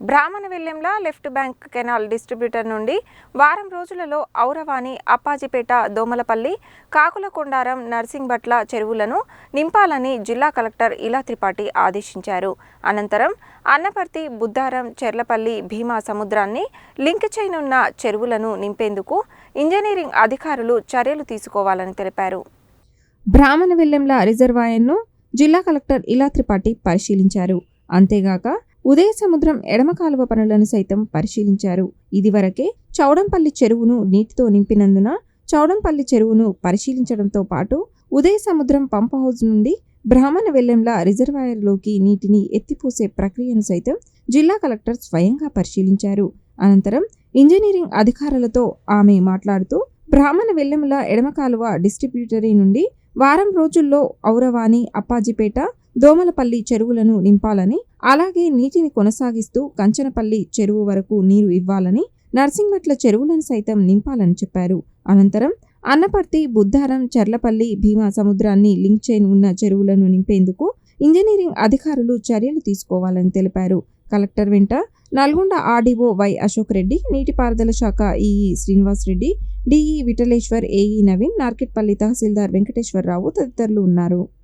బ్రాహ్మణవెల్లంల left bank canal distributor నుండి వారం రోజులలో ఔరవాణి, అప్పాజిపేట, దోమలపల్లి, కాకులకొండారం, నర్సింగ్భట్ల చెరువులను నింపాలని జిల్లా కలెక్టర్ ఇలా త్రిపాఠి ఆదేశించారు. అనంతరం అన్నపర్తి, బుద్ధారం, చెర్లపల్లి, భీమా సముద్రాన్ని లింక్ చేయనున్న చెరువులను నింపేందుకు ఇంజనీరింగ్ అధికారులు చర్యలు తీసుకోవాలని తెలిపారు. బ్రాహ్మణవెల్లంల రిజర్వాయర్ను జిల్లా కలెక్టర్ ఇలా త్రిపాఠి పరిశీలించారు. అంతేగాక ఉదయ సముద్రం ఎడమ కాలువ పనులను సైతం పరిశీలించారు. ఇదివరకే చౌడంపల్లి చెరువును నీటితో నింపినందున చౌడంపల్లి చెరువును పరిశీలించడంతో పాటు ఉదయ సముద్రం పంప్ హౌజ్ నుండి బ్రాహ్మణవెల్లంల రిజర్వాయర్లోకి నీటిని ఎత్తిపోసే ప్రక్రియను సైతం జిల్లా కలెక్టర్ స్వయంగా పరిశీలించారు. అనంతరం ఇంజనీరింగ్ అధికారులతో ఆమె మాట్లాడుతూ బ్రాహ్మణవెల్లంల ఎడమ కాలువ డిస్ట్రిబ్యూటరీ నుండి వారం రోజుల్లో ఔరవాణి, అప్పాజిపేట, దోమలపల్లి చెరువులను నింపాలని, అలాగే నీటిని కొనసాగిస్తూ కంచనపల్లి చెరువు వరకు నీరు ఇవ్వాలని, నర్సింగ్భట్ల చెరువులను సైతం నింపాలని చెప్పారు. అనంతరం అన్నపర్తి, బుద్ధారం, చెర్లపల్లి, భీమా సముద్రాన్ని లింక్ చైన్ ఉన్న చెరువులను నింపేందుకు ఇంజనీరింగ్ అధికారులు చర్యలు తీసుకోవాలని తెలిపారు. కలెక్టర్ వెంట నల్గొండ ఆర్డీఓ వై అశోక్ రెడ్డి, నీటిపారుదల శాఖ EE Srinivas Reddy, DE Vitthaleshwar, AE Naveen, Narketpally తహసీల్దార్ వెంకటేశ్వరరావు తదితరులు ఉన్నారు.